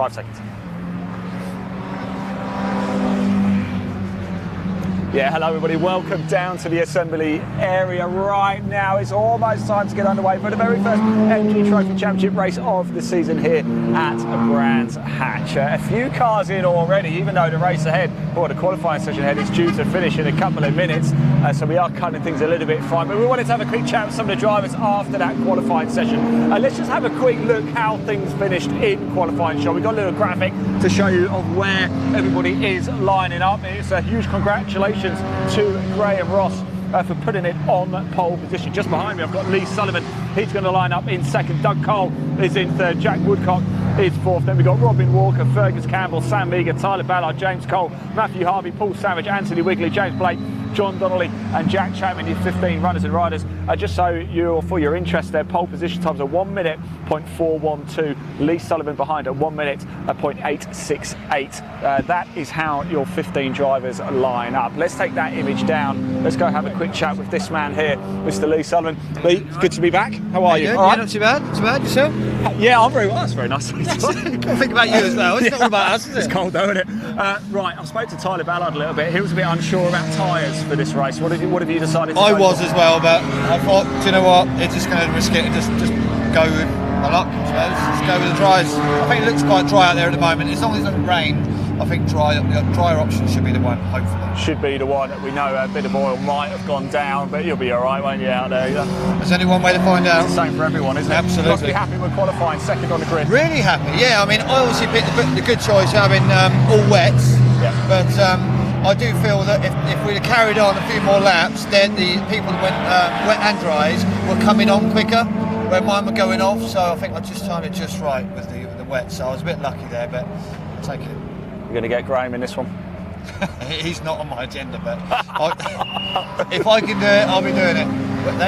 5 seconds. Yeah, hello everybody, welcome down to the assembly area right now. It's almost time to get underway for the very first MG Trophy Championship race of the season here at Brands Hatch. A few cars in already, even though the race ahead, or the qualifying session ahead, is due to finish in a couple of minutes. So we are cutting things a little bit fine, but we wanted to have a quick chat with some of the drivers after that qualifying session. Let's just have a quick look how things finished in qualifying, shall we? Got a little graphic to show you of where everybody is lining up. It's a huge congratulations to Graham Ross for putting it on pole position. Just behind me I've got Lee Sullivan, he's going to line up in second. Doug Cole is in third, Jack Woodcock is fourth. Then we've got Robin Walker, Fergus Campbell, Sam Meager, Tyler Ballard, James Cole, Matthew Harvey, Paul Savage, Anthony Wigley, James Blake, John Donnelly and Jack Chapman, your 15 runners and riders. Just so for your interest, their pole position times are 1 minute 0.412. Lee Sullivan behind at 1 minute 0.868. That is how your 15 drivers line up. Let's take that image down. Let's go have a quick chat with this man here, Mr. Lee Sullivan. Lee, it's good to be back. How are you? All right. Yeah, not too bad. Not too bad. Yourself? Yeah, I'm very well. That's very nice. Gotta think about you as well. It's not all about us, is it? It's cold though, isn't it? Right, I spoke to Tyler Ballard a little bit. He was a bit unsure about tyres for this race. What have you decided to I go was for? as well, but I thought, do you know what? It's just going to risk it and just go with my luck, I suppose. Just go with the dries. I think it looks quite dry out there at the moment. As long as it doesn't rain, I think the drier option should be the one, hopefully. Should be the one. We know a bit of oil might have gone down, but you'll be all right, won't you, out there? There's only one way to find out. It's the same for everyone, isn't it? Absolutely. You must be happy with qualifying second on the grid. Really happy, yeah. I mean, I obviously picked the good choice having all wets, yeah. But I do feel that if we'd have carried on a few more laps, then the people that went wet and dries were coming on quicker, where mine were going off. So I think I just timed it just right with the wet. So I was a bit lucky there, but I'll take it. You're going to get Graham in this one? He's not on my agenda, but if I can do it, I'll be doing it.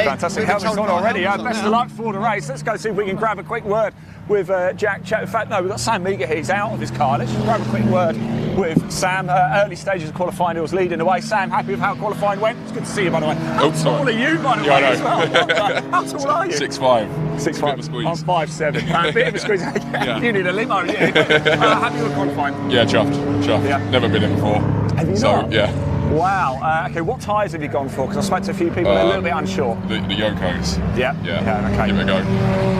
Fantastic. Helmet's on already. Best of luck for the race. Let's go see if we can grab a quick word with Jack Chapman. In fact, no, we've got Sam Meager here. He's out of his car. Let's just grab a quick word with Sam. Early stages of qualifying, he was leading the way. Sam, happy with how qualifying went? It's good to see you, by the way. How tall are you, by the way, as well? How tall are you? 6'5". 6'5". I'm 5'7". A bit of a squeeze. Yeah. You need a limo, yeah. Happy with qualifying? Yeah, chuffed. Yeah. Never been in before. Have you so, not? Yeah. Wow. Okay, what tyres have you gone for? Because I spoke to a few people that are a little bit unsure. The Yokos. Yeah. Okay. Give it a go.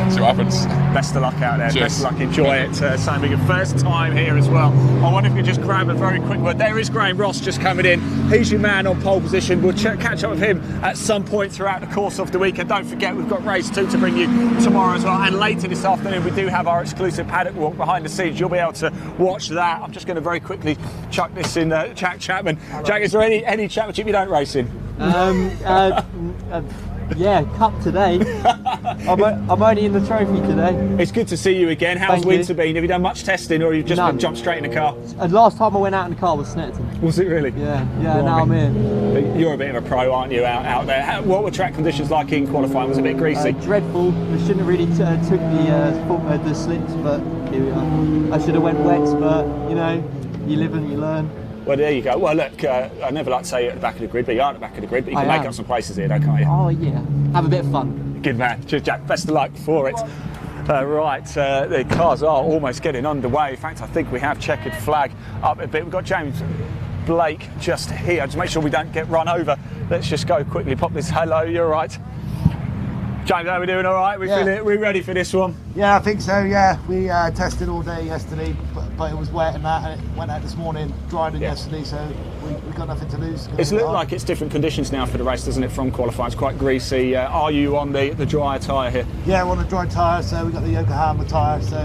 See what happens. Best of luck out there. Cheers. Best of luck. Enjoy it. Sam Meager, first time here as well. I wonder if we could just grab a very quick word. There is Graham Ross just coming in. He's your man on pole position. We'll catch up with him at some point throughout the course of the week. And don't forget, we've got race 2 to bring you tomorrow as well. And later this afternoon, we do have our exclusive paddock walk behind the scenes. You'll be able to watch that. I'm just going to very quickly chuck this in Jack Chapman. Jack, is there any championship you don't race in? Yeah, cup today. I'm only in the trophy today. It's good to see you again. How's Thank winter you. been? Have you done much testing, or you've just None. jumped straight in the car? Last time I went out in the car was Snetterton. Was it really? Yeah, now I'm here. You're a bit of a pro, aren't you, out there? What were track conditions like in qualifying? Was it a bit greasy? Dreadful. I shouldn't have really took the slips, but here we are. I should have went wet, but you know, you live and you learn. Well, there you go. Well, look, I never like to say you're at the back of the grid, but you are at the back of the grid, but you can make up some places here, though, can't you? Oh, yeah. Have a bit of fun. Good man. Cheers, Jack. Best of luck for it. The cars are almost getting underway. In fact, I think we have checkered flag up a bit. We've got James Blake just here. Just make sure we don't get run over. Let's just go quickly pop this. Hello, you're right. James, how are we doing? All right? We ready for this one? Yeah, I think so, yeah. We tested all day yesterday, but it was wet and that, and it went out this morning, drier than yesterday, so we got nothing to lose. It's looked like it's different conditions now for the race, doesn't it, from qualifying? It's quite greasy. Are you on the drier tyre here? Yeah, we're on a dry tyre, so we've got the Yokohama tyre, so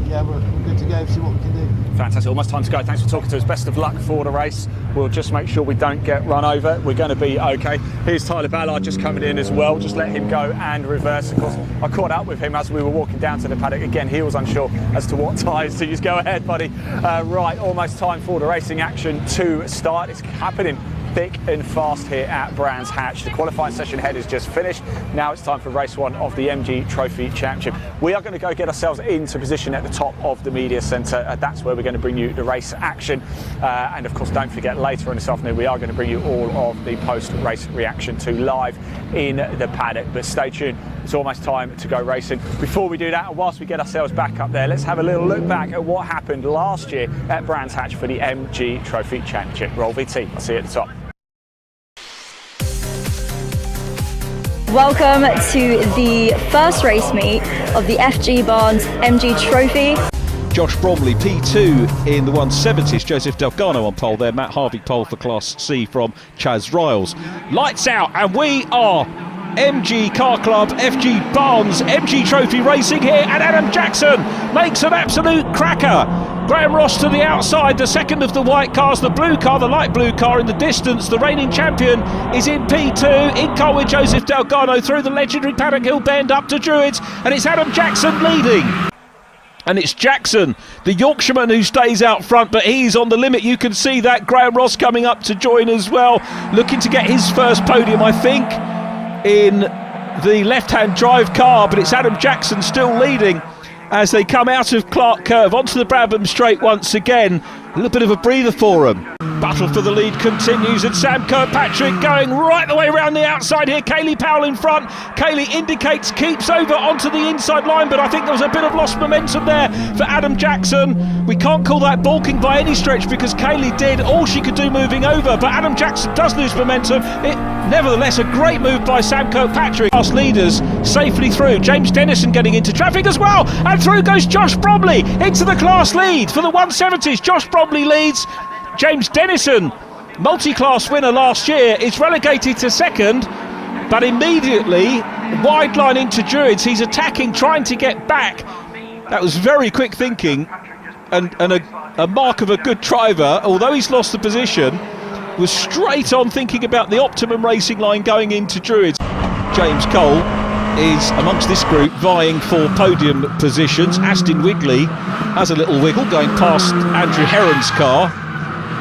yeah, we're good to go, see what we can do. Fantastic, almost time to go. Thanks for talking to us. Best of luck for the race. We'll just make sure we don't get run over. We're going to be okay. Here's Tyler Ballard just coming in as well. Just let him go and reverse. Of course, I caught up with him as we were walking down to the paddock. Again, he was unsure as to what tyres to use. Go ahead, buddy. Right, almost time for the racing action to start. It's happening thick and fast here at Brands Hatch. The qualifying session ahead is just finished. Now it's time for race one of the MG Trophy Championship. We are going to go get ourselves into position at the top of the media centre. That's where we're going to bring you the race action. And of course, don't forget, later on this afternoon, we are going to bring you all of the post-race reaction to live in the paddock. But stay tuned, it's almost time to go racing. Before we do that, and whilst we get ourselves back up there, let's have a little look back at what happened last year at Brands Hatch for the MG Trophy Championship. Roll VT, I'll see you at the top. Welcome to the first race meet of the FG Barnes MG Trophy. Josh Bromley, P2 in the 170s. Joseph Delgado on pole there. Matt Harvey pole for Class C from Chaz Riles. Lights out, and we are MG Car Club, FG Barnes, MG Trophy Racing here, and Adam Jackson makes an absolute cracker. Graham Ross to the outside, the second of the white cars, the blue car, the light blue car in the distance. The reigning champion is in P2, in car with Joseph Delgado through the legendary Paddock Hill bend up to Druids, and it's Adam Jackson leading. And it's Jackson, the Yorkshireman, who stays out front, but he's on the limit. You can see that. Graham Ross coming up to join as well, looking to get his first podium, I think, in the left-hand drive car, but it's Adam Jackson still leading as they come out of Clark Curve onto the Brabham Straight once again. A little bit of a breather for them. Battle for the lead continues, and Sam Kirkpatrick going right the way around the outside here. Kaylee Powell in front. Kaylee indicates, keeps over onto the inside line, but I think there was a bit of lost momentum there for Adam Jackson. We can't call that balking by any stretch, because Kaylee did all she could do moving over, but Adam Jackson does lose momentum. Nevertheless, a great move by Sam Kirkpatrick. Last leaders safely through. James Dennison getting into traffic as well, and through goes Josh Bromley into the class lead for the 170s. Josh Bromley leads. James Dennison, multi-class winner last year, is relegated to second, but immediately wide line into Druids. He's attacking, trying to get back. That was very quick thinking, and a mark of a good driver. Although he's lost the position, was straight on thinking about the optimum racing line going into Druids. James Cole is amongst this group vying for podium positions. Aston Wigley has a little wiggle going past Andrew Heron's car.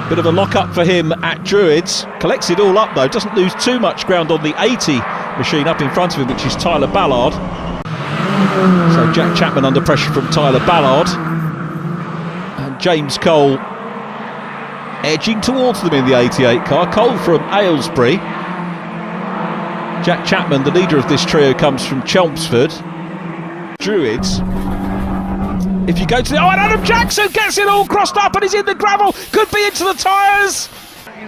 Bit of a lock-up for him at Druids. Collects it all up though, doesn't lose too much ground on the 80 machine up in front of him, which is Tyler Ballard. So Jack Chapman under pressure from Tyler Ballard. And James Cole edging towards them in the 88 car. Cole from Aylesbury. Jack Chapman, the leader of this trio, comes from Chelmsford. Druids. If you go to the... Oh, and Adam Jackson gets it all crossed up and he's in the gravel. Could be into the tyres.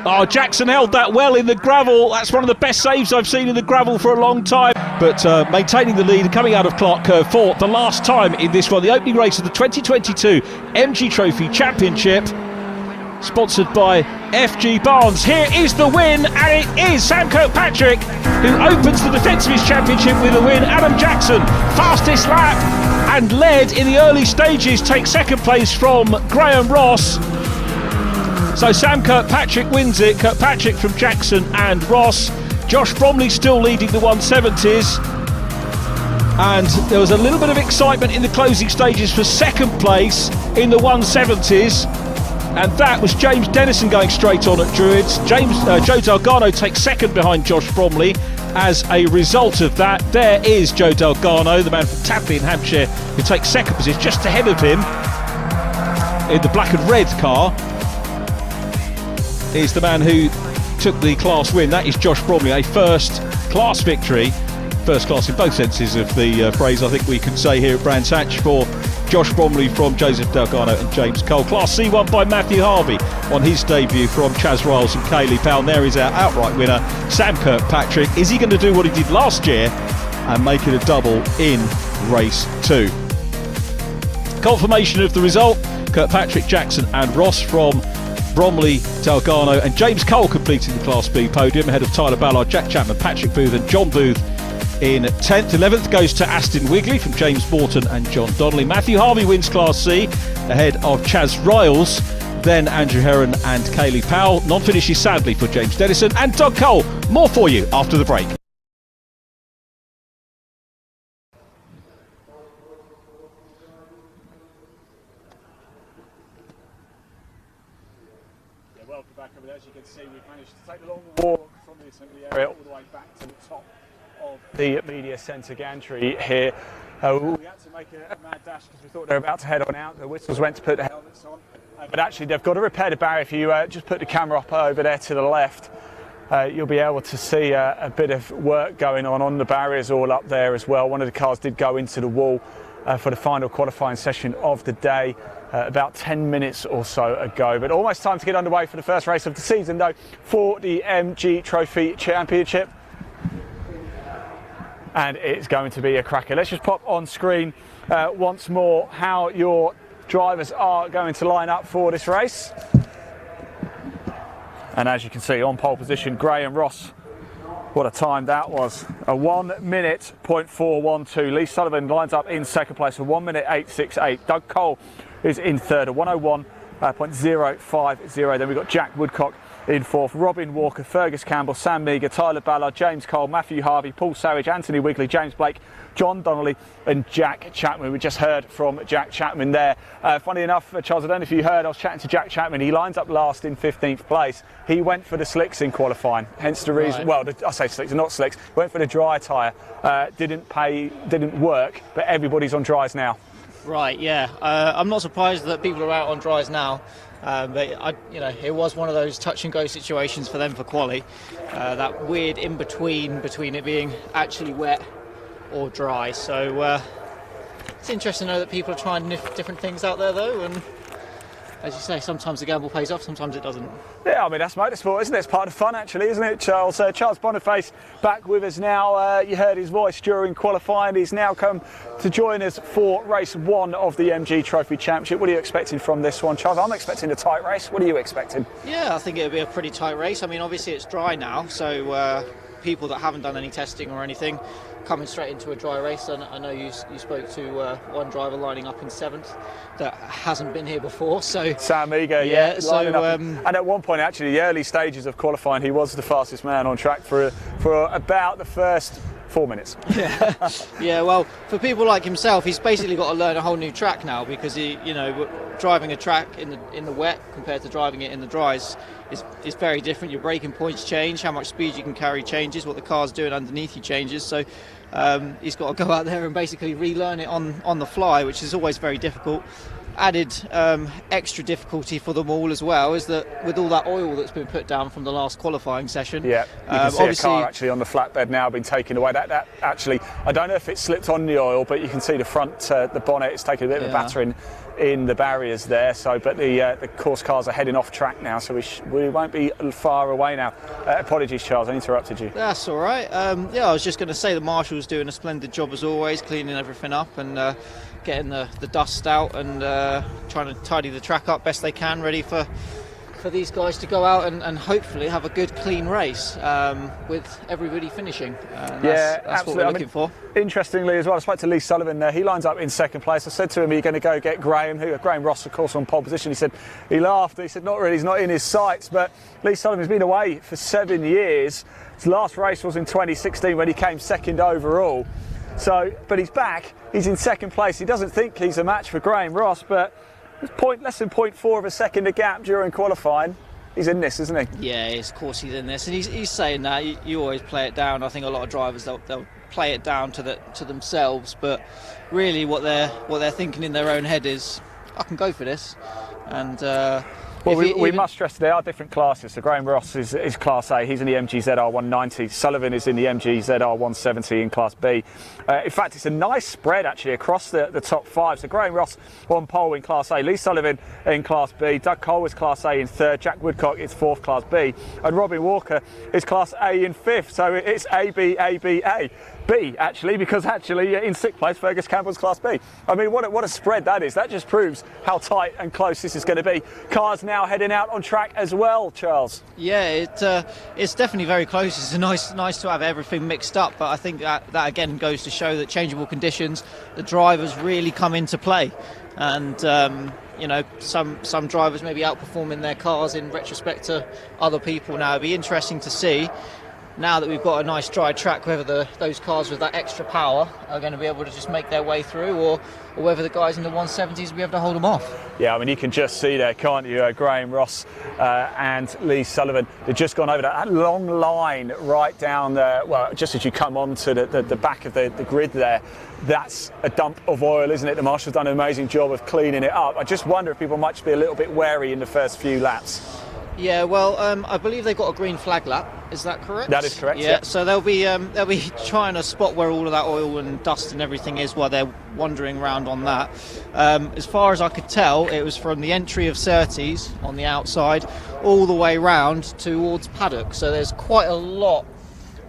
Oh, Jackson held that well in the gravel. That's one of the best saves I've seen in the gravel for a long time. But maintaining the lead, coming out of Clark Curve for the last time in this one, the opening race of the 2022 MG Trophy Championship, sponsored by FG Barnes. Here is the win, and it is Sam Kirkpatrick who opens the defence of his championship with a win. Adam Jackson, fastest lap, and led in the early stages, takes second place from Graham Ross. So Sam Kirkpatrick wins it. Kirkpatrick from Jackson and Ross. Josh Bromley still leading the 170s. And there was a little bit of excitement in the closing stages for second place in the 170s. And that was James Dennison going straight on at Druids. Joe Delgado takes second behind Josh Bromley. As a result of that, there is Joe Delgado, the man from Tapley in Hampshire, who takes second position, just ahead of him in the black and red car is the man who took the class win. That is Josh Bromley, a first class victory. First class in both senses of the phrase, I think we can say here at Brands Hatch, for Josh Bromley from Joseph Delgado and James Cole. Class C won by Matthew Harvey on his debut from Chaz Riles and Kaylee Powell. There is our outright winner, Sam Kirkpatrick. Is he going to do what he did last year and make it a double in race 2? Confirmation of the result: Kirkpatrick, Jackson and Ross from Bromley, Delgado and James Cole completing the Class B podium ahead of Tyler Ballard, Jack Chapman, Patrick Booth and John Booth in 10th. 11th goes to Aston Wigley from James Morton and John Donnelly. Matthew Harvey wins Class C ahead of Chaz Riles, then Andrew Heron and Kaylee Powell. Non-finishes sadly for James Dennison and Doug Cole. More for you after the break. Welcome back over there. as you can see, we've managed to take the long walk from the assembly area all the way back to the top of the media centre gantry here. We had to make a mad dash because we thought they were about to head on out. The whistles went to put the helmets on, but actually they've got to repair the barrier. If you just put the camera up over there to the left, you'll be able to see a bit of work going on the barriers all up there as well. One of the cars did go into the wall for the final qualifying session of the day about 10 minutes or so ago. But almost time to get underway for the first race of the season though for the MG Trophy Championship. And it's going to be a cracker. Let's just pop on screen once more how your drivers are going to line up for this race. And as you can see, on pole position, Graham Ross. What a time that was. A 1:04.12. Lee Sullivan lines up in second place, a 1:08.68. Doug Cole is in third, a 1:01.050. Then we've got Jack Woodcock in fourth, Robin Walker, Fergus Campbell, Sam Meagher, Tyler Ballard, James Cole, Matthew Harvey, Paul Savage, Anthony Wigley, James Blake, John Donnelly and Jack Chapman. We just heard from Jack Chapman there. Funny enough, Charles, I don't know if you heard, I was chatting to Jack Chapman. He lines up last in 15th place. He went for the slicks in qualifying, hence the reason, well, I say slicks, not slicks, went for the dry tyre. Didn't work, but everybody's on dries now. Right, yeah. I'm not surprised that people are out on dries now. But it was one of those touch and go situations for them for quali. That weird in between it being actually wet or dry. So it's interesting to know that people are trying different things out there, though. And as you say, sometimes the gamble pays off, sometimes it doesn't. Yeah, I mean, that's motorsport, isn't it? It's part of fun, actually, isn't it, Charles? Charles Boniface back with us now. You heard his voice during qualifying. He's now come to join us for race one of the MG Trophy Championship. What are you expecting from this one, Charles? I'm expecting a tight race. What are you expecting? Yeah, I think it'll be a pretty tight race. I mean, obviously it's dry now, so people that haven't done any testing or anything coming straight into a dry race. And I know you spoke to one driver lining up in 7th that hasn't been here before. So Sam Meagher, yeah. So and at one point, actually, the early stages of qualifying, he was the fastest man on track for about the first 4 minutes. Yeah. Well, for people like himself, he's basically got to learn a whole new track now because driving a track in the wet compared to driving it in the dries is very different. Your braking points change, how much speed you can carry changes, what the car's doing underneath you changes. So he's got to go out there and basically relearn it on the fly, which is always very difficult. Added extra difficulty for them all as well is that with all that oil that's been put down from the last qualifying session. Yeah, you can see a car actually on the flatbed now been taken away. That actually, I don't know if it slipped on the oil, but you can see the front, the bonnet, it's taken a bit of a battering in the barriers there. So, but the course cars are heading off track now, so we won't be far away now. Apologies, Charles, I interrupted you. That's all right. I was just going to say the marshal's doing a splendid job as always, cleaning everything up and getting the dust out and trying to tidy the track up best they can, ready for these guys to go out and hopefully have a good clean race with everybody finishing. That's what we're looking for. Interestingly as well, I spoke to Lee Sullivan there. He lines up in second place. I said to him, are you going to go get Graham Ross, of course, on pole position? He said, he laughed. He said, not really, he's not in his sights. But Lee Sullivan's been away for 7 years. His last race was in 2016 when he came second overall. So, but he's back. He's in second place. He doesn't think he's a match for Graham Ross, but less than 0.4 of a second a gap during qualifying. He's in this, isn't he? Yeah, of course he's in this, and he's saying that. You always play it down. I think a lot of drivers they'll play it down to themselves, but really what they're thinking in their own head is, I can go for this, and. Well, we must stress there are different classes. So Graham Ross is Class A. He's in the MG ZR 190. Sullivan is in the MG ZR 170 in Class B. In fact, it's a nice spread actually across the top five. So Graham Ross on pole in Class A. Lee Sullivan in Class B. Doug Cole is Class A in third. Jack Woodcock is fourth, Class B. And Robin Walker is Class A in fifth. So it's A, B, A, B, A. B actually, because actually in sixth place Fergus Campbell's Class B. I mean, what a spread that is. That just proves how tight and close this is going to be. Cars now heading out on track as well, Charles. Yeah, it's definitely very close. It's nice to have everything mixed up, but I think that again goes to show that changeable conditions, the drivers really come into play, and some drivers maybe outperforming their cars in retrospect to other people. Now it'll be interesting to see now that we've got a nice dry track, whether those cars with that extra power are going to be able to just make their way through, or whether the guys in the 170s will be able to hold them off. Yeah, I mean, you can just see there, can't you? Graham Ross and Lee Sullivan, they've just gone over that long line right down there. Well, just as you come onto the back of the grid there, that's a dump of oil, isn't it? The marshal's done an amazing job of cleaning it up. I just wonder if people might just be a little bit wary in the first few laps. Yeah, well, I believe they've got a green flag lap. Is that correct? That is correct. Yeah. So they'll be trying to spot where all of that oil and dust and everything is while they're wandering around on that. As far as I could tell, it was from the entry of Surtees on the outside all the way round towards paddock. So there's quite a lot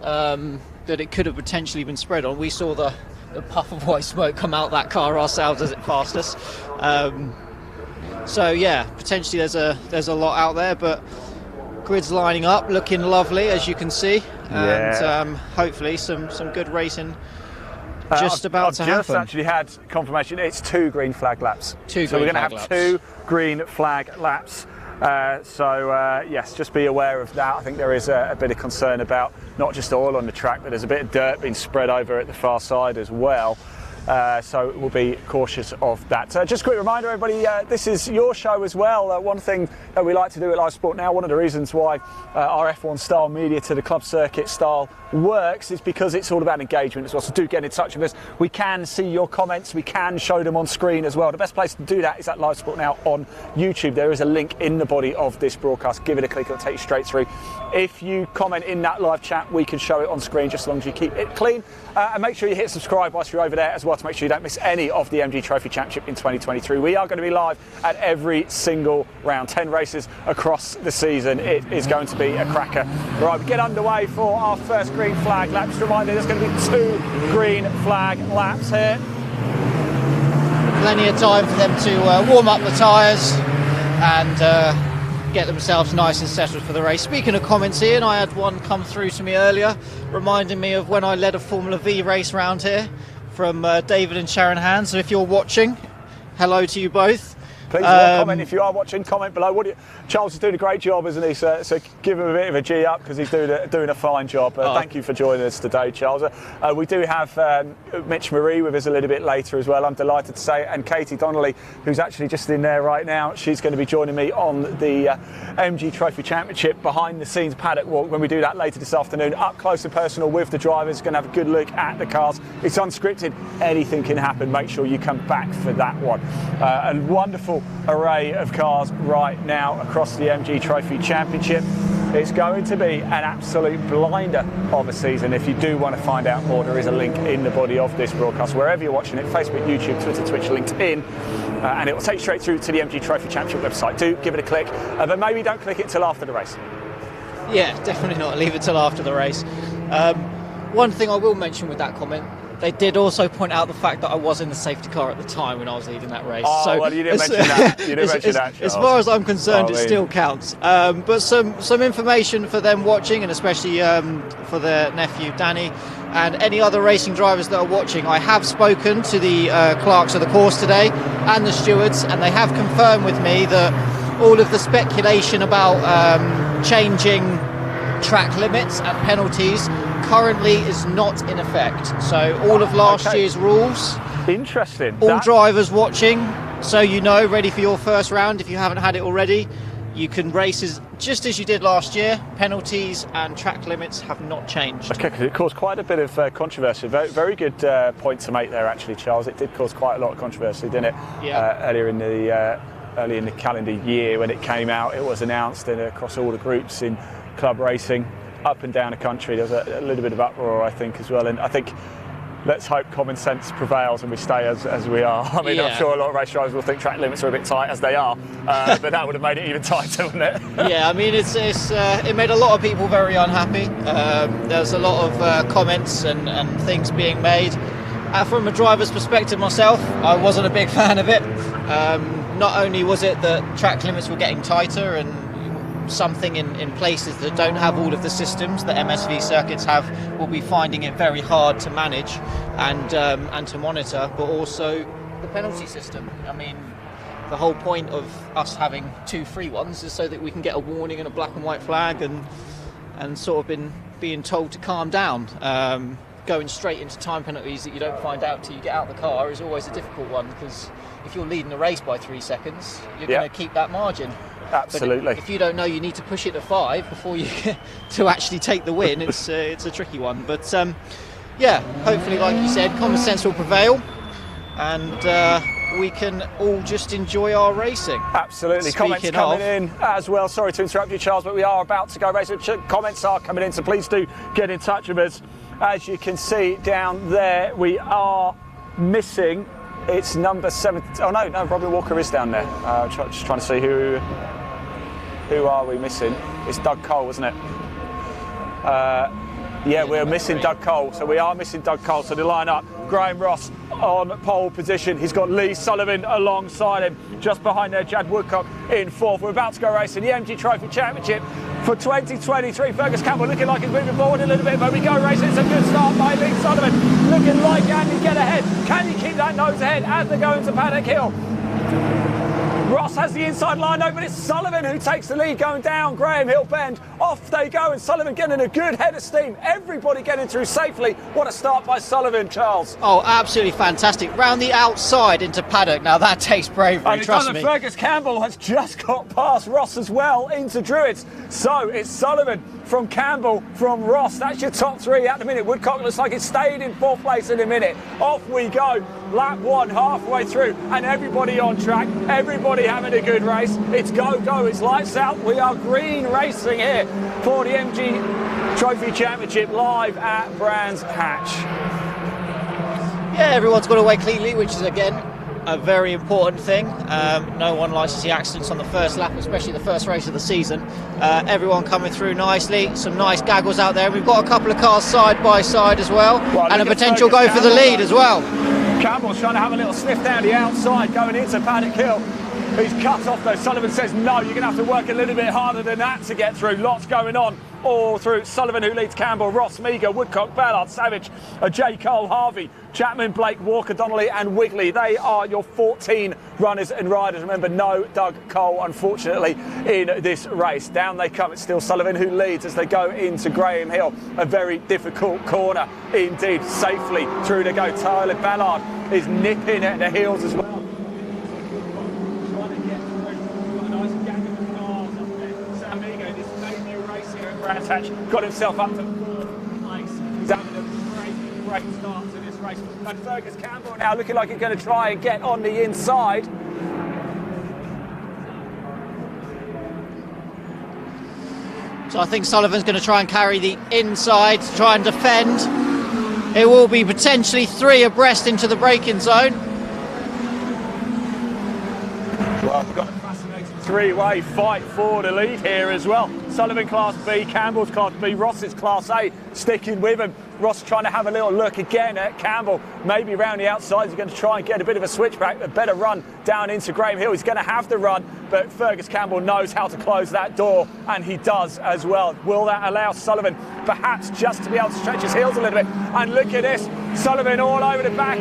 that it could have potentially been spread on. We saw the puff of white smoke come out that car ourselves as it passed us. So yeah, potentially there's a lot out there, but grid's lining up, looking lovely as you can see, and hopefully some good racing just about to happen. I've just actually had confirmation. It's 2 green flag laps. So we're going to have 2 green flag laps. Yes, just be aware of that. I think there is a bit of concern about not just oil on the track, but there's a bit of dirt being spread over at the far side as well. So we'll be cautious of that. Just a quick reminder, everybody, this is your show as well. One thing that we like to do at Live Sport Now, one of the reasons why our F1 style media to the club circuit style works is because it's all about engagement as well. So do get in touch with us. We can see your comments, we can show them on screen as well. The best place to do that is at Live Sport Now on YouTube. There is a link in the body of this broadcast. Give it a click, it'll take you straight through. If you comment in that live chat, we can show it on screen just as long as you keep it clean. And make sure you hit subscribe whilst you're over there as well to make sure you don't miss any of the MG Trophy Championship in 2023. We are going to be live at every single round, 10 races across the season. It is going to be a cracker. Right, we get underway for our first green flag lap. Just a reminder, there's going to be 2 green flag laps here. Plenty of time for them to warm up the tyres and get themselves nice and settled for the race. Speaking of comments, Ian, I had one come through to me earlier reminding me of when I led a Formula V race round here from David and Sharon Hand. So if you're watching, hello to you both. Please comment if you are watching, comment below. Charles is doing a great job, isn't he? So give him a bit of a G up because he's doing a fine job. Thank you for joining us today, Charles. We do have Mitch Marie with us a little bit later as well, I'm delighted to say, and Katie Donnelly, who's actually just in there right now. She's going to be joining me on the MG Trophy Championship behind the scenes paddock walk when we do that later this afternoon, up close and personal with the drivers. Going to have a good look at the cars. It's unscripted, anything can happen. Make sure you come back for that one. A wonderful array of cars right now across the MG Trophy Championship. It's going to be an absolute blinder of a season. If you do want to find out more, there is a link in the body of this broadcast wherever you're watching it: Facebook, YouTube, Twitter, Twitch, LinkedIn, and it will take you straight through to the MG Trophy Championship website. Do give it a click, but maybe don't click it till after the race. Yeah, definitely not. Leave it till after the race. One thing I will mention with that comment, they did also point out the fact that I was in the safety car at the time when I was leading that race. Oh, well, you didn't mention that. You didn't mention that, Charles. As far as I'm concerned, it still counts. But some information for them watching, and especially for their nephew Danny, and any other racing drivers that are watching. I have spoken to the clerks of the course today and the stewards, and they have confirmed with me that all of the speculation about changing track limits and penalties currently is not in effect. So all of last year's rules. Interesting. All drivers watching, so you know, ready for your first round if you haven't had it already. You can race just as you did last year. Penalties and track limits have not changed. Okay, because it caused quite a bit of controversy. Very good point to make there, actually, Charles. It did cause quite a lot of controversy, didn't it? Yeah. Early in the calendar year when it came out, it was announced and across all the groups in club racing up and down the country. There was a little bit of uproar, I think, as well. And I think let's hope common sense prevails and we stay as we are. I mean, I'm sure a lot of race drivers will think track limits are a bit tight as they are, but that would have made it even tighter, wouldn't it? Yeah, I mean, it made a lot of people very unhappy. There's a lot of comments and things being made. From a driver's perspective myself, I wasn't a big fan of it. Not only was it that track limits were getting tighter and something in places that don't have all of the systems that MSV circuits have will be finding it very hard to manage and to monitor, but also the penalty system. I mean, the whole point of us having 2 free ones is so that we can get a warning and a black and white flag and sort of been being told to calm down. Going straight into time penalties that you don't find out till you get out of the car is always a difficult one, because if you're leading the race by 3 seconds, you're going to keep that margin. Absolutely. But if you don't know you need to push it to 5 before you to actually take the win, it's a tricky one. But yeah, hopefully, like you said, common sense will prevail, and we can all just enjoy our racing. Absolutely. Comments Speaking coming of, in as well. Sorry to interrupt you, Charles, but we are about to go racing. Comments are coming in, so please do get in touch with us. As you can see down there, we are missing. It's number 7. Oh no, Robin Walker is down there. Just trying to see who are we missing. It's Doug Cole, isn't it? Yeah, we're missing Doug Cole. So we are missing Doug Cole. So the line up, Graham Ross on pole position. He's got Lee Sullivan alongside him. Just behind there, Jad Woodcock in 4th. We're about to go racing the MG Trophy Championship for 2023. Fergus Campbell looking like he's moving forward a little bit, but we go racing. It's a good start by Lee Sullivan. Looking like can he get ahead? Can he keep that nose ahead as they go into Paddock Hill? Ross has the inside line open. It's Sullivan who takes the lead going down Graham Hill Bend. Off they go, and Sullivan getting a good head of steam. Everybody getting through safely. What a start by Sullivan, Charles. Oh, absolutely fantastic. Round the outside into Paddock. Now that takes bravery, And trust me. Fergus Campbell has just got past Ross as well into Druids. So it's Sullivan from Campbell from Ross. That's your top 3 at the minute. Woodcock looks like it's stayed in 4th place in a minute. Off we go. Lap 1 halfway through, and everybody on track. Everybody having a good race. It's go, it's lights out. We are green racing here for the MG Trophy Championship live at Brands Hatch. Yeah, everyone's got away cleanly, which is again a very important thing. No one likes to see accidents on the first lap, especially the first race of the season. Everyone coming through nicely, some nice gaggles out there. We've got a couple of cars side by side as well, and a potential go for the lead as well. Campbell's trying to have a little sniff down the outside going into Paddock Hill. He's cut off though. Sullivan says no, you're going to have to work a little bit harder than that to get through. Lots going on all through. Sullivan who leads Campbell, Ross, Meager, Woodcock, Ballard, Savage, J. Cole, Harvey, Chapman, Blake, Walker, Donnelly and Wigley. They are your 14 runners and riders. Remember, no Doug Cole, unfortunately, in this race. Down they come. It's still Sullivan who leads as they go into Graham Hill. A very difficult corner indeed. Safely through to go. Tyler Ballard is nipping at the heels as well. Got himself up to 4th place. He's having a great start to this race. And Fergus Campbell now looking like he's going to try and get on the inside. So I think Sullivan's going to try and carry the inside, try and defend. It will be potentially 3 abreast into the braking zone. Well, we've got a fascinating 3-way fight for the lead here as well. Sullivan Class B, Campbell's Class B, Ross's Class A sticking with him. Ross trying to have a little look again at Campbell, maybe round the outside. He's going to try and get a bit of a switchback, a better run down into Graham Hill. He's going to have the run, but Fergus Campbell knows how to close that door, and he does as well. Will that allow Sullivan perhaps just to be able to stretch his heels a little bit? And look at this, Sullivan all over the back,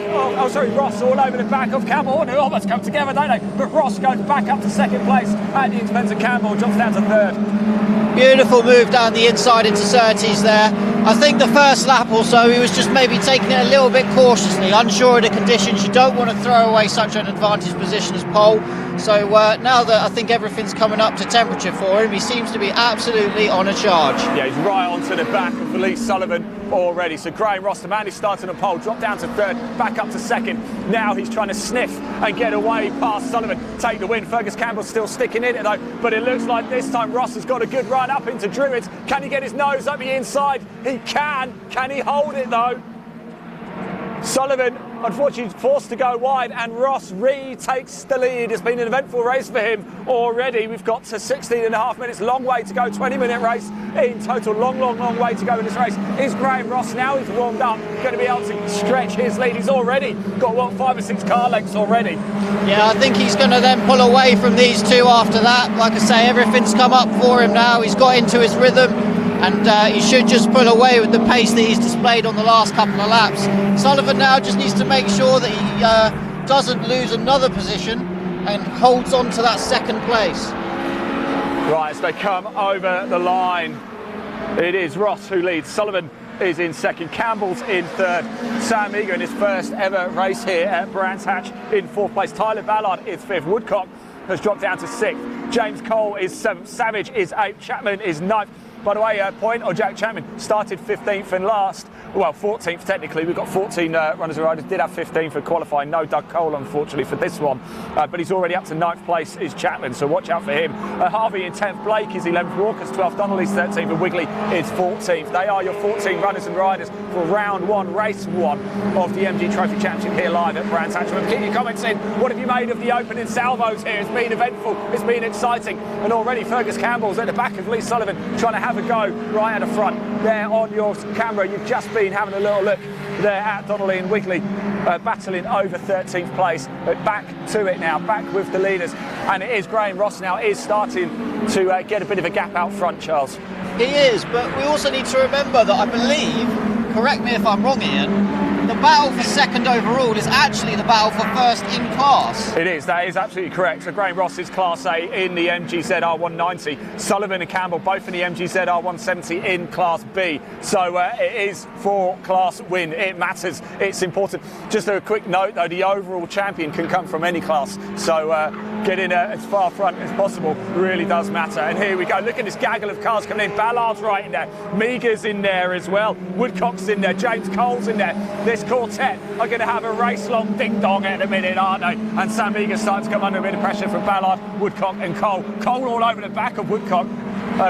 Ross all over the back of Campbell. Oh, they almost come together, don't they? But Ross goes back up to 2nd place at the expense of Campbell, jumps down to 3rd. Beautiful move down the inside into Surtees there. I think the first lap or so he was just maybe taking it a little bit cautiously, unsure of the conditions. You don't want to throw away such an advantage position as pole. So now that I think everything's coming up to temperature for him, he seems to be absolutely on a charge. Yeah, he's right onto the back of Lee Sullivan already. So Graham Ross, the man who's starting on pole, dropped down to 3rd, back up to 2nd. Now he's trying to sniff and get away past Sullivan, take the win. Fergus Campbell's still sticking in it though, but it looks like this time Ross has got a good run up into Druids. Can he get his nose up the inside? He can. Can he hold it though? Sullivan, unfortunately, forced to go wide, and Ross retakes the lead. It's been an eventful race for him already. We've got to 16.5 minutes, long way to go, 20-minute race in total. Long way to go in this race. Is Graham Ross, now he's warmed up, going to be able to stretch his lead? He's already got, 5 or 6 car lengths already. Yeah, I think he's going to then pull away from these 2 after that. Like I say, everything's come up for him now. He's got into his rhythm, and he should just pull away with the pace that he's displayed on the last couple of laps. Sullivan now just needs to make sure that he doesn't lose another position and holds on to that 2nd place. Right, as they come over the line, It is Ross who leads. Sullivan is in second. Campbell's in third. Sam Eager in his first ever race here at Brands Hatch in fourth place. Tyler Ballard is fifth. Woodcock has dropped down to sixth. James Cole is seventh. Savage is eighth. Chapman is ninth. By the way, Point or Jack Chapman started 15th and last. Well, 14th technically. We've got 14 runners and riders. Did have 15 for qualifying. No Doug Cole, unfortunately, for this one. But he's already up to 9th place is Chapman, so watch out for him. Harvey in 10th. Blake is 11th. Walker's 12th. Donnelly's 13th. And Wigley is 14th. They are your 14 runners and riders for round one, race one of the MG Trophy Championship here live at Brands Hatch. Remember, keep your comments in. What have you made of the opening salvos here? It's been eventful. It's been exciting. And already Fergus Campbell's at the back of Lee Sullivan trying to have a go right at the front. There on your camera, you've just been having a little look there at Donnelly and Wigley battling over 13th place, but back to it now, back with the leaders, and it is Graham Ross now is starting to get a bit of a gap out front, Charles. He is, but we also need to remember that I believe, correct me if I'm wrong, Ian, the battle for second overall is actually the battle for first in class. It is, that is absolutely correct. So Graham Ross is Class A in the MGZR 190. Sullivan and Campbell both in the MGZR 170 in Class B. So it is for class win. It matters. It's important. Just a quick note though, the overall champion can come from any class. So getting as far front as possible really does matter. And here we go. Look at this gaggle of cars coming in. Ballard's right in there. Meagher's in there as well. Woodcock's in there. James Cole's in there. This quartet are going to have a race-long ding-dong at a minute, aren't they? And Sam Eager's starting to come under a bit of pressure from Ballard, Woodcock and Cole. Cole all over the back of Woodcock.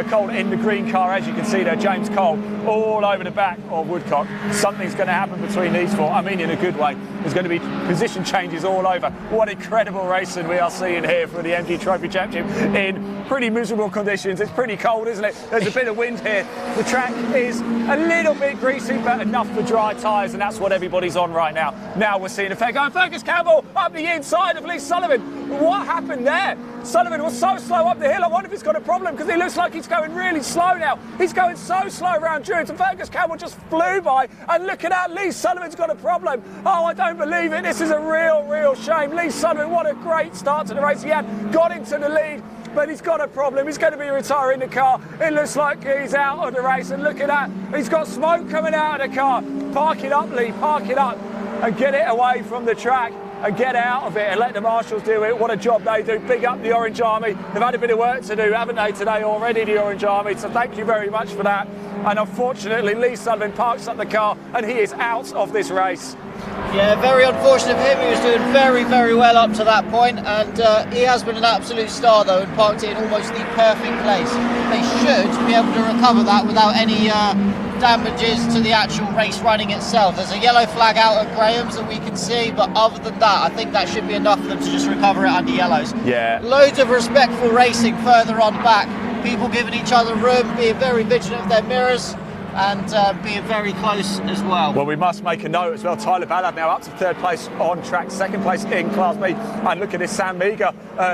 Cole in the green car, as you can see there. James Cole all over the back of Woodcock. Something's going to happen between these four. I mean, in a good way. There's going to be position changes all over. What incredible racing we are seeing here for the MG Trophy Championship in pretty miserable conditions. It's pretty cold, isn't it? There's a bit of wind here. The track is a little bit greasy, but enough for dry tyres, and that's what everybody's on right now. Now we're seeing a fair going. Fergus Campbell up the inside of Lee Sullivan. What happened there? Sullivan was so slow up the hill. I wonder if he's got a problem because he looks like he's going really slow now. He's going so slow around Druids, and Fergus Campbell just flew by. And look at that, Lee Sullivan's got a problem. Oh, I don't believe it. This is a real shame. Lee Sullivan, what a great start to the race he had. Got into the lead, but he's got a problem. He's going to be retiring the car. It looks like he's out of the race, and look at that. He's got smoke coming out of the car. Park it up, Lee, park it up and get it away from the track and get out of it and let the marshals do it. What a job they do. Big up the Orange Army. They've had a bit of work to do, haven't they, today already, the Orange Army, so thank you very much for that. And unfortunately, Lee Sullivan parks up the car and he is out of this race. Yeah, very unfortunate for him. He was doing very well up to that point, and he has been an absolute star though, and parked it in almost the perfect place. They should be able to recover that without any damages to the actual race running itself. There's a yellow flag out at Graham's that we can see, but other than that, I think that should be enough for them to just recover it under yellows. Yeah. Loads of respectful racing further on back. People giving each other room, being very vigilant of their mirrors, and being very close as well. Well, we must make a note as well. Tyler Ballard now up to third place on track, second place in Class B. And look at this, Sam Meagher,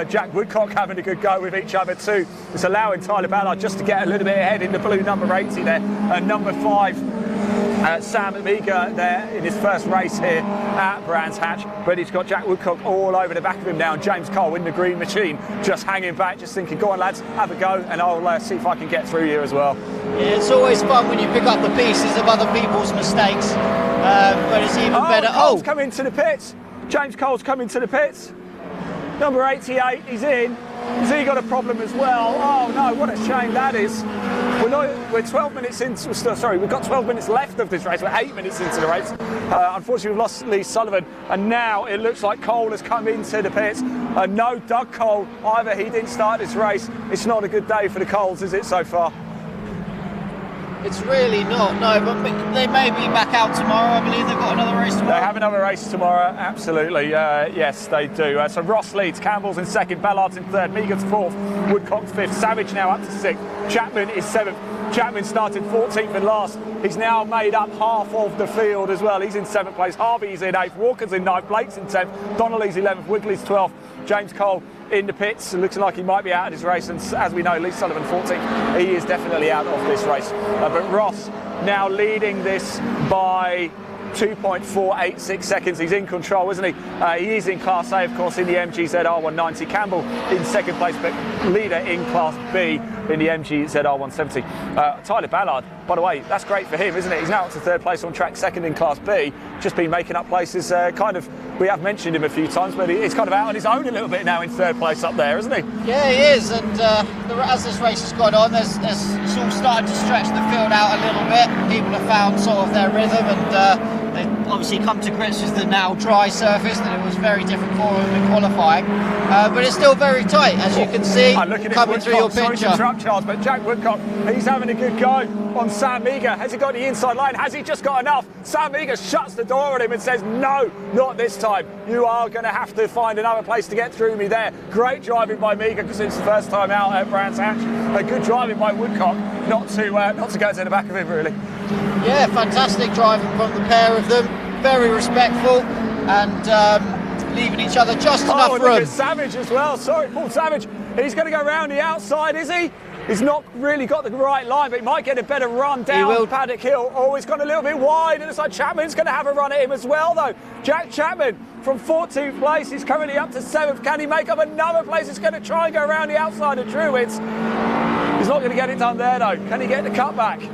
Jack Woodcock having a good go with each other too. It's allowing Tyler Ballard just to get a little bit ahead in the blue number 80 there. Number 5. Sam Meagher there in his first race here at Brands Hatch, but he's got Jack Woodcock all over the back of him now, and James Cole in the green machine just hanging back, just thinking, go on lads, have a go, and I'll see if I can get through you as well. Yeah, it's always fun when you pick up the pieces of other people's mistakes, but it's even better. Cole's coming to the pits. James Cole's coming to the pits. Number 88, he's in. Has he got a problem as well? Oh no, what a shame that is. We're 12 minutes into, sorry, we've got 12 minutes left of this race. We're 8 minutes into the race. Unfortunately, we've lost Lee Sullivan, and now it looks like Cole has come into the pits. No Doug Cole either. He didn't start this race. It's not a good day for the Coles, is it, so far? It's really not, no, but they may be back out tomorrow. I believe they've got another race tomorrow. They have another race tomorrow, absolutely. Yes, they do. So Ross leads, Campbell's in second, Ballard's in third, Meagher's fourth, Woodcock's fifth, Savage now up to sixth, Chapman is seventh. Chapman started 14th and last. He's now made up half of the field as well. He's in 7th place. Harvey's in 8th. Walker's in 9th. Blake's in 10th. Donnelly's 11th. Wigley's 12th. James Cole in the pits. Looks like he might be out of this race. And as we know, Lee Sullivan 14th. He is definitely out of this race. But Ross now leading this by 2.486 seconds. He's in control, isn't he? He is in Class A, of course, in the MGZR 190. Campbell in second place, but leader in Class B. in the MG ZR170. Tyler Ballard, by the way, that's great for him, isn't it? He's now up to third place on track, second in Class B. Just been making up places. We have mentioned him a few times, but he's kind of out on his own a little bit now in third place up there, isn't he? Yeah, he is. And as this race has gone on, it's all started to stretch the field out a little bit. People have found sort of their rhythm, and they obviously come to grips with the now dry surface that it was very different for them in qualifying. But it's still very tight, as you can see, coming through your picture. Sorry to interrupt, Charles, but Jack Woodcock, he's having a good go on Sam Meagher. Has he got the inside line? Has he just got enough? Sam Meagher shuts the door on him and says, no, not this time. You are going to have to find another place to get through me there. Great driving by Meagher, because it's the first time out at Brands Hatch. A good driving by Woodcock, not to go to the back of him, really. Yeah, fantastic driving from the pair of them. Very respectful and leaving each other just enough room. Look at Savage as well. Sorry, Paul Savage. He's going to go round the outside, is he? He's not really got the right line, but he might get a better run down Paddock Hill. Oh, he's gone a little bit wide, and it's like Chapman's going to have a run at him as well, though. Jack Chapman from 14th place. He's currently up to 7th. Can he make up another place? He's going to try and go around the outside of Druids. He's not going to get it done there, though. Can he get the cutback?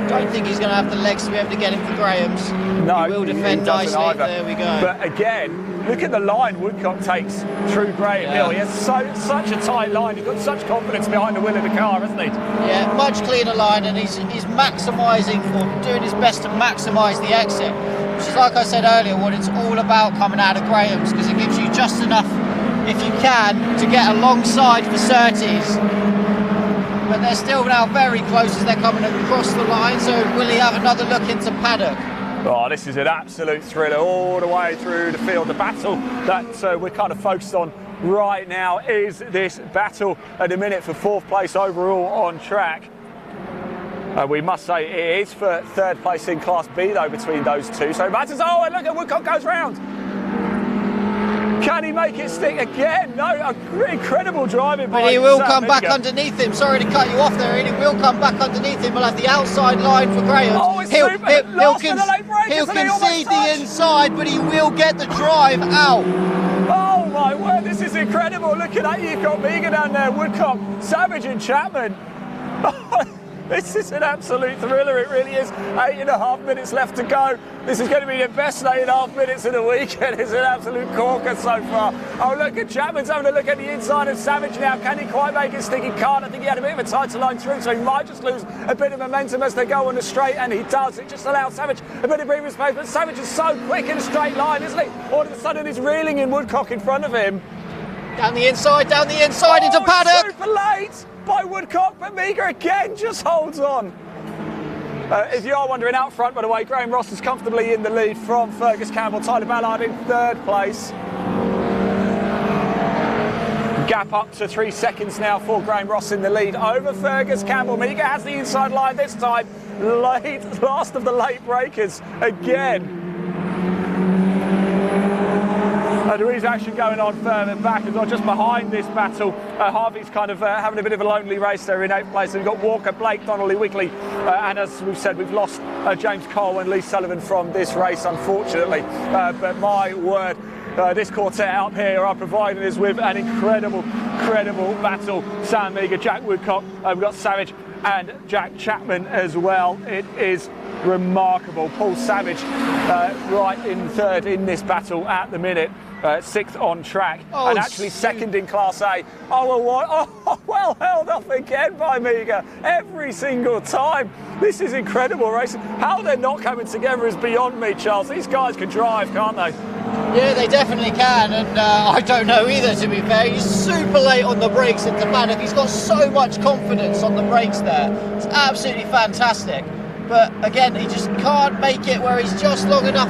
I don't think he's going to have the legs to be able to get him for Graham's. No, he will defend nicely. Either. There we go. But again, look at the line Woodcock takes through Graham Hill. He has such a tight line. He's got such confidence behind the wheel of the car, hasn't he? Yeah, much cleaner line, and he's maximising, or doing his best to maximise the exit, which is, like I said earlier, what it's all about coming out of Graham's, because it gives you just enough, if you can, to get alongside for Surtees. But they're still now very close as they're coming across the line, so will he have another look into Paddock? Oh, this is an absolute thriller all the way through the field. The battle that we're kind of focused on right now is this battle at the minute for 4th place overall on track. We must say it is for 3rd place in Class B, though, between those two. So it matters. Oh, and look at Woodcock goes round. Can he make it stick again? No, incredible driving by But he will Sam come back Meagher. underneath him. Sorry to cut you off there, Ian. He will come back underneath him. We'll have the outside line for Graham. Oh, it's he'll super. he'll Lost in the late breakers, he'll and he almost concede the touched. inside, but he will get the drive out. Oh my word, this is incredible. Look at that, you've got Meagher down there, Woodcock, Savage and Chapman. This is an absolute thriller, it really is. 8.5 minutes left to go. This is going to be the best 8.5 minutes of the weekend. It's an absolute corker so far. Oh, look at Chapman's having a look at the inside of Savage now. Can he quite make it stick? He can't. I think he had a bit of a tighter line through, so he might just lose a bit of momentum as they go on the straight, and he does. It just allows Savage a bit of breathing space, but Savage is so quick in a straight line, isn't he? All of a sudden he's reeling in Woodcock in front of him. Down the inside into Paddock. Super late by Woodcock, but Meagher again just holds on. If you are wondering, out front, by the way, Graham Ross is comfortably in the lead from Fergus Campbell. Tyler Ballard in 3rd place. Gap up to 3 seconds now for Graham Ross in the lead over Fergus Campbell. Meagher has the inside line this time. Last of the late breakers again. There is action going on further back as well, just behind this battle. Harvey's kind of having a bit of a lonely race there in 8th place. And we've got Walker, Blake, Donnelly, Wigley, and as we've said, we've lost James Cole and Lee Sullivan from this race, unfortunately. But my word, this quartet up here are providing us with an incredible battle. Sam Meagher, Jack Woodcock, we've got Savage and Jack Chapman as well. It is remarkable. Paul Savage right in 3rd in this battle at the minute. 6th on track, and actually 2nd in Class A. Well held up again by Meagher every single time. This is incredible racing. How they're not coming together is beyond me, Charles. These guys can drive, can't they? Yeah, they definitely can, and I don't know either, to be fair. He's super late on the brakes into Paddock. He's got so much confidence on the brakes there. It's absolutely fantastic. But again, he just can't make it where he's just long enough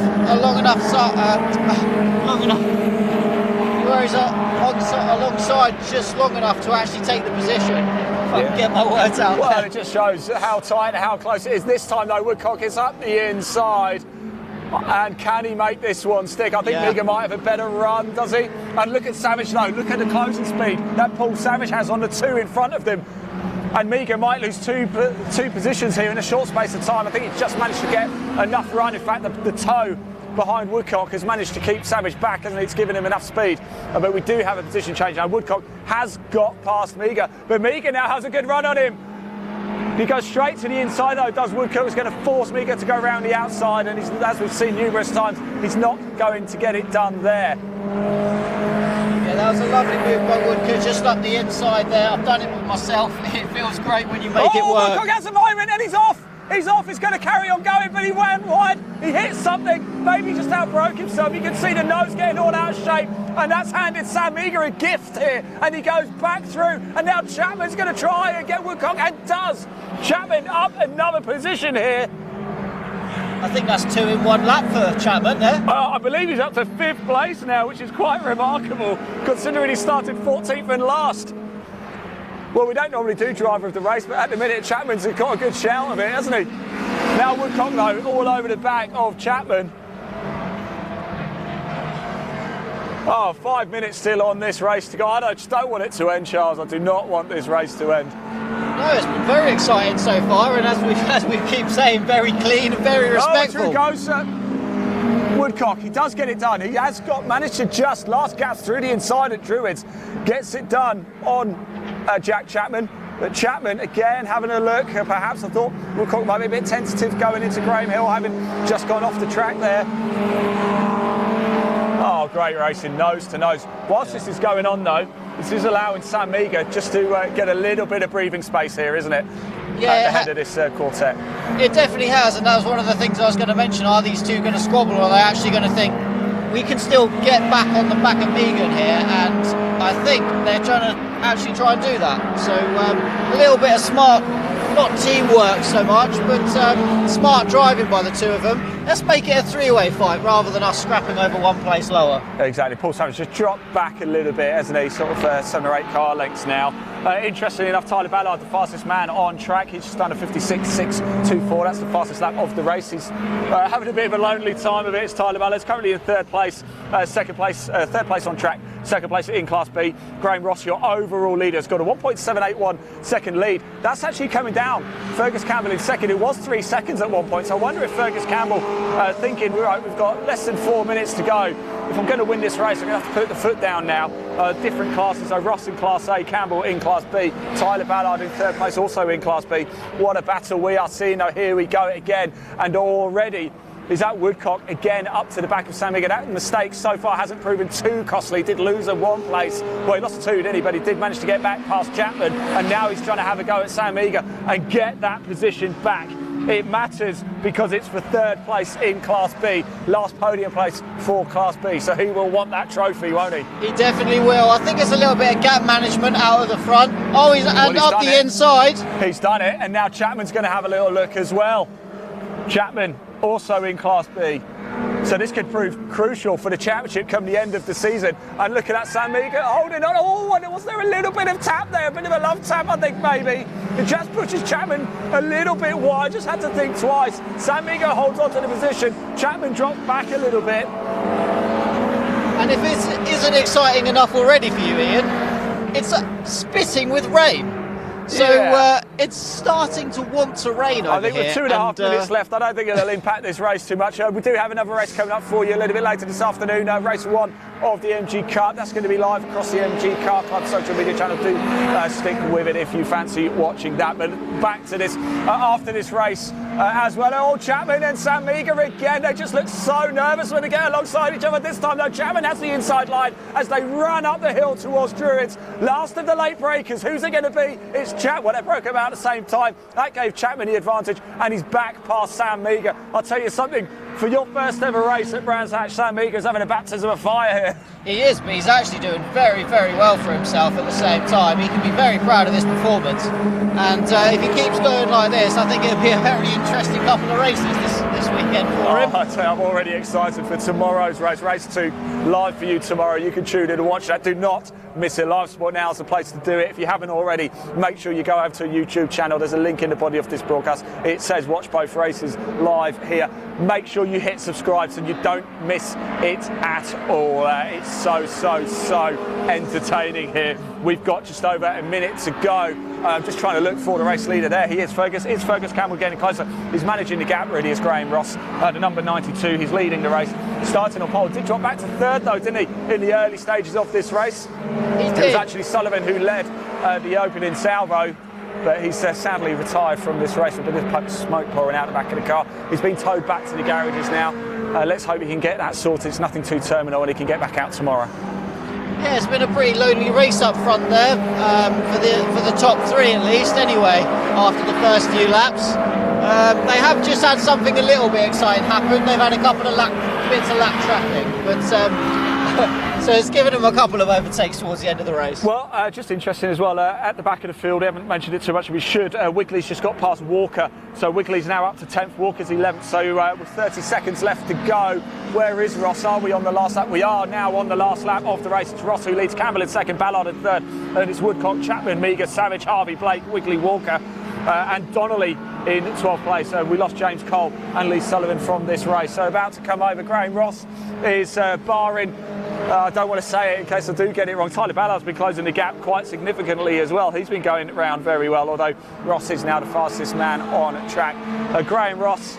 where he's alongside just long enough to actually take the position. If I can get my words out. Well, there. it just shows how tight and how close it is. This time, though, Woodcock is up the inside. And can he make this one stick? I think Meagher might have a better run, does he? And look at Savage, though. Look at the closing speed that Paul Savage has on the 2 in front of them. And Meagher might lose two positions here in a short space of time. I think he's just managed to get enough run. In fact, the toe behind Woodcock has managed to keep Savage back, hasn't it? It's given him enough speed. But we do have a position change now. Woodcock has got past Meager, but Meager now has a good run on him. He goes straight to the inside though, does Woodcock. Is going to force Meager to go around the outside, and as we've seen numerous times, he's not going to get it done there. Yeah, that was a lovely move by Woodcock, just up the inside there. I've done it with myself. It feels great when you make it work. Woodcock has a moment and he's off. He's off, he's going to carry on going, but he went wide. He hit something, maybe he just outbroke himself. You can see the nose getting all out of shape, and that's handed Sam Meager a gift here. And he goes back through, and now Chapman's going to try and get Woodcock, and does. Chapman up another position here. I think that's 2 in 1 lap for Chapman there. I believe he's up to 5th place now, which is quite remarkable, considering he started 14th and last. Well, we don't normally do driver of the race, but at the minute Chapman's got a good shout of it, hasn't he? Now Woodcock, though, all over the back of Chapman. Oh, 5 minutes still on this race to go. I just don't want it to end, Charles. I do not want this race to end. No, it's been very exciting so far, and as we keep saying, very clean and very respectful. Oh, through goes Woodcock. He does get it done. He has managed to just last gap through the inside at Druids. Gets it done on Jack Chapman. But Chapman again having a look. Perhaps I thought Woodcock might be a bit tentative going into Graham Hill, having just gone off the track there. Oh, great racing, nose to nose. Whilst this is going on though, this is allowing Sam Meager just to get a little bit of breathing space here, isn't it? Yeah, at the head of this quartet. It definitely has, and that was one of the things I was going to mention. Are these two going to squabble, or are they actually going to think we can still get back on the back of Meagan here? And I think they're trying to actually try and do that. So a little bit of smart, not teamwork so much, but smart driving by the two of them. Let's make it a three-way fight rather than us scrapping over one place lower. Exactly. Paul Savage just dropped back a little bit, hasn't he? Sort of 7 or 8 car lengths now. Interestingly enough, Tyler Ballard, the fastest man on track. He's just done a 56.624. That's the fastest lap of the race. He's having a bit of a lonely time of it. It's Tyler Ballard. He's currently in 3rd place, 2nd place, 3rd place on track, 2nd place in Class B. Graham Ross, your overall leader, has got a 1.781 second lead. That's actually coming down. Fergus Campbell in 2nd. It was 3 seconds at one point. So I wonder if Fergus Campbell thinking, right, we've got less than 4 minutes to go. If I'm going to win this race, I'm going to have to put the foot down now. Different classes, so Ross in Class A, Campbell in Class B, Tyler Ballard in 3rd place, also in Class B. What a battle we are seeing. Now here we go again, and already is that Woodcock again up to the back of Sam Meager. That mistake so far hasn't proven too costly. Did lose a 1 place. Well, he lost a 2, didn't he? But he did manage to get back past Chapman, and now he's trying to have a go at Sam Meager and get that position back. It matters because it's for 3rd place in Class B, last podium place for Class B. So he will want that trophy, won't he? He definitely will. I think it's a little bit of gap management out of the front. Oh, he's up the inside. He's done it, and now Chapman's going to have a little look as well. Chapman also in Class B. So this could prove crucial for the championship come the end of the season. And look at that, Sam Meager holding on. Oh, and was there a little bit of tap there? A bit of a love tap, I think, maybe. It just pushes Chapman a little bit wide. Just had to think twice. Sam Meager holds on to the position. Chapman drops back a little bit. And if it isn't exciting enough already for you, Ian, it's spitting with rain. So it's starting to want to rain over here. I think with 2.5 minutes left, I don't think it'll impact this race too much. We do have another race coming up for you a little bit later this afternoon. Race 1 of the MG Cup. That's going to be live across the MG Car Club social media channel. Do stick with it if you fancy watching that. But back to this after this race as well. Oh, Chapman and Sam Meager again. They just look so nervous when they get alongside each other. This time, though, Chapman has the inside line as they run up the hill towards Druids. Last of the late breakers. Who's it going to be? It's Chapman. Well, they broke him out at the same time. That gave Chapman the advantage, and he's back past Sam Meager. I'll tell you something. For your first ever race at Brands Hatch, Sam Meager's having a baptism of fire here. He is, but he's actually doing very, very well for himself at the same time. He can be very proud of this performance. And if he keeps going like this, I think it'll be a very interesting couple of races this weekend for him. I tell you, I'm already excited for tomorrow's race. Race 2 live for you tomorrow. You can tune in and watch that. Do not miss it. Live Sport Now is the place to do it. If you haven't already, make sure you go over to a YouTube channel. There's a link in the body of this broadcast. It says watch both races live here. Make sure you hit subscribe so you don't miss it at all. It's so entertaining here. We've got just over a minute to go just trying to look for the race leader there. He is Fergus. It's Fergus Campbell getting closer. He's managing the gap really, is Graham Ross, the number 92. He's leading the race. Starting on pole. Did drop back to third though, didn't he, in the early stages of this race? He It did. was actually Sullivan who led the opening salvo. But he's sadly retired from this race with a bit of smoke pouring out the back of the car. He's been towed back to the garages now. Let's hope he can get that sorted. It's nothing too terminal and he can get back out tomorrow. Yeah, it's been a pretty lonely race up front there for the top three at least. Anyway, after the first few laps, they have just had something a little bit exciting happen. They've had a couple of bits of lap traffic, but so it's given them a couple of overtakes towards the end of the race. Well, just interesting as well, at the back of the field, we haven't mentioned it too much, we should. Wigley's just got past Walker, so Wigley's now up to 10th, Walker's 11th, so with 30 seconds left to go, where is Ross? Are we on the last lap? We are now on the last lap of the race. It's Ross who leads, Campbell in second, Ballard in third, and it's Woodcock, Chapman, Meagher, Savage, Harvey, Blake, Wigley, Walker, and Donnelly in 12th place. We lost James Cole and Lee Sullivan from this race, so about to come over. Graham Ross is barring, I don't want to say it in case I do get it wrong, Tyler Ballard's been closing the gap quite significantly as well. He's been going around very well, although Ross is now the fastest man on track. Graham Ross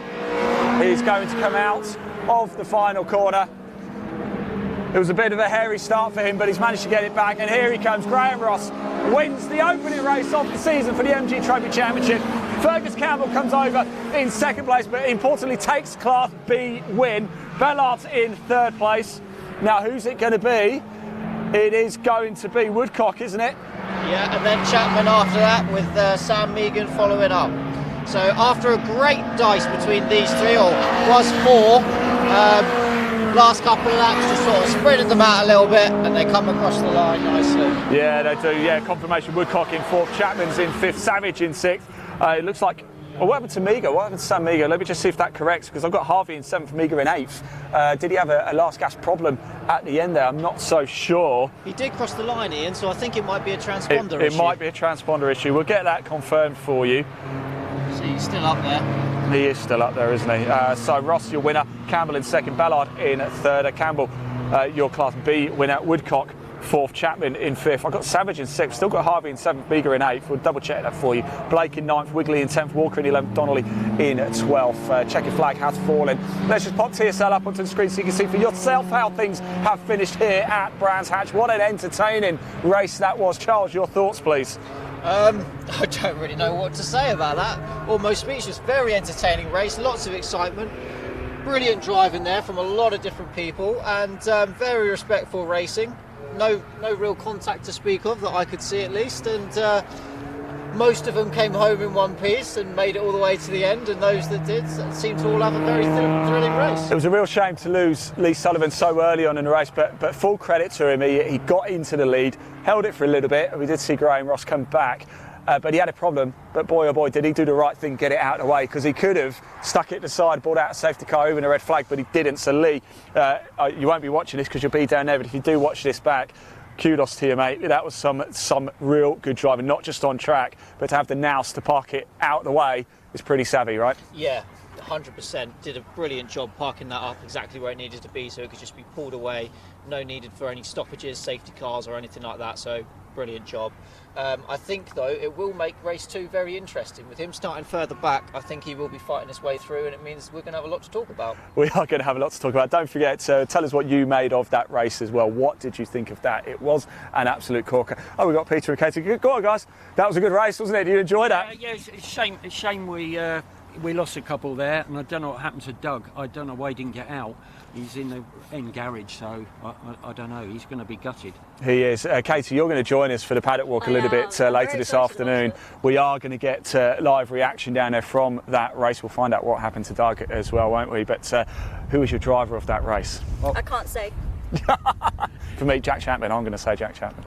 is going to come out of the final corner. It was a bit of a hairy start for him, but he's managed to get it back, and here he comes. Graham Ross wins the opening race of the season for the MG Trophy Championship. Fergus Campbell comes over in second place, but importantly takes Class B win. Ballard's in third place. Now, who's it going to be? It is going to be Woodcock, isn't it? Yeah, and then Chapman after that with Sam Meaghan following up. So after a great dice between these three, or was four, last couple of laps just sort of spreaded them out a little bit and they come across the line nicely. Yeah, they do. Yeah, confirmation. Woodcock in fourth, Chapman's in fifth, Savage in sixth. It looks like. Well, what happened to Meagher? What happened to Sam Meagher? Let me just see if that corrects, because I've got Harvey in seventh, Meagher in eighth. Did he have a last gas problem at the end there? I'm not so sure. He did cross the line, Ian, so I think it might be a transponder issue. It might be a transponder issue. We'll get that confirmed for you. So he's still up there. He is still up there, isn't he? So Ross, your winner. Campbell in second. Ballard in third. Campbell, your Class B winner. Woodcock fourth, Chapman in fifth. I've got Savage in sixth, still got Harvey in seventh, Meagher in eighth. We'll double check that for you. Blake in ninth, Wigley in 10th, Walker in 11th, Donnelly in 12th. Check your flag has fallen. Let's just pop TSL up onto the screen so you can see for yourself how things have finished here at Brands Hatch. What an entertaining race that was. Charles, your thoughts, please. I don't really know what to say about that. Almost speechless. Very entertaining race, lots of excitement. Brilliant driving there from a lot of different people, and very respectful racing. No real contact to speak of that I could see at least, and most of them came home in one piece and made it all the way to the end, and those that did seemed to all have a very thrilling race. It was a real shame to lose Lee Sullivan so early on in the race, but full credit to him. He got into the lead, held it for a little bit. We did see Graham Ross come back, but he had a problem. But boy, oh boy, did he do the right thing, get it out of the way, because he could have stuck it to the side, brought out a safety car over the red flag, but he didn't. So Lee, you won't be watching this because you'll be down there, but if you do watch this back, kudos to you, mate. That was some real good driving, not just on track, but to have the nous to park it out of the way is pretty savvy, right? Yeah, 100%. Did a brilliant job parking that up exactly where it needed to be, so it could just be pulled away. No needed for any stoppages, safety cars or anything like that, so brilliant job. I think, though, it will make race 2 very interesting. With him starting further back, I think he will be fighting his way through, and it means we're going to have a lot to talk about. We are going to have a lot to talk about. Don't forget to tell us what you made of that race as well. What did you think of that? It was an absolute corker. Oh, we've got Peter and Katie. Go on, guys. That was a good race, wasn't it? Did you enjoy that? Yeah, it's a shame we lost a couple there, and I don't know what happened to Doug. I don't know why he didn't get out. He's in the end garage, so I don't know. He's going to be gutted. He is. Katie, you're going to join us for the paddock walk a little bit later this afternoon. We are going to get live reaction down there from that race. We'll find out what happened to Doug as well, won't we? But who was your driver of that race? I can't say. For me, Jack Chapman. I'm going to say Jack Chapman.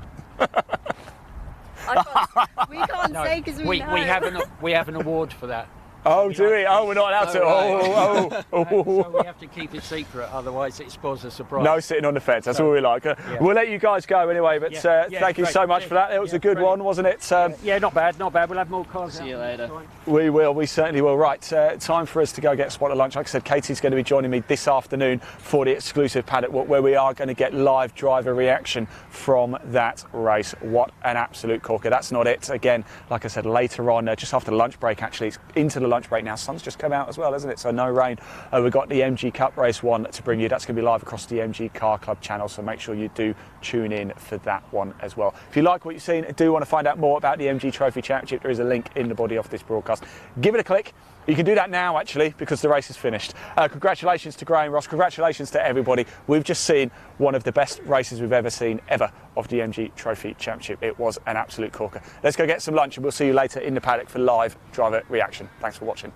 We can't say because we know. We have an award for that. Oh, do we? Oh, we're not allowed to. So we have to keep it secret, otherwise it spoils the surprise. No sitting on the fence, that's all we like. We'll let you guys go anyway, but thank you so much for that. It was a good one, wasn't it? Yeah, not bad, not bad. We'll have more cars. See you later. We will, we certainly will. Right, time for us to go get a spot of lunch. Like I said, Katie's going to be joining me this afternoon for the exclusive paddock walk, where we are going to get live driver reaction from that race. What an absolute corker. That's not it. Again, like I said, later on, just after the lunch break, actually, it's into the lunch break now. Sun's just come out as well, hasn't it? So no rain. We've got the MG Cup Race 1 to bring you. That's going to be live across the MG Car Club channel, so make sure you do tune in for that one as well. If you like what you've seen and do want to find out more about the MG Trophy Championship, there is a link in the body of this broadcast. Give it a click. You can do that now, actually, because the race is finished. Congratulations to Graham Ross. Congratulations to everybody. We've just seen one of the best races we've ever seen, ever, of the MG Trophy Championship. It was an absolute corker. Let's go get some lunch, and we'll see you later in the paddock for live driver reaction. Thanks for watching.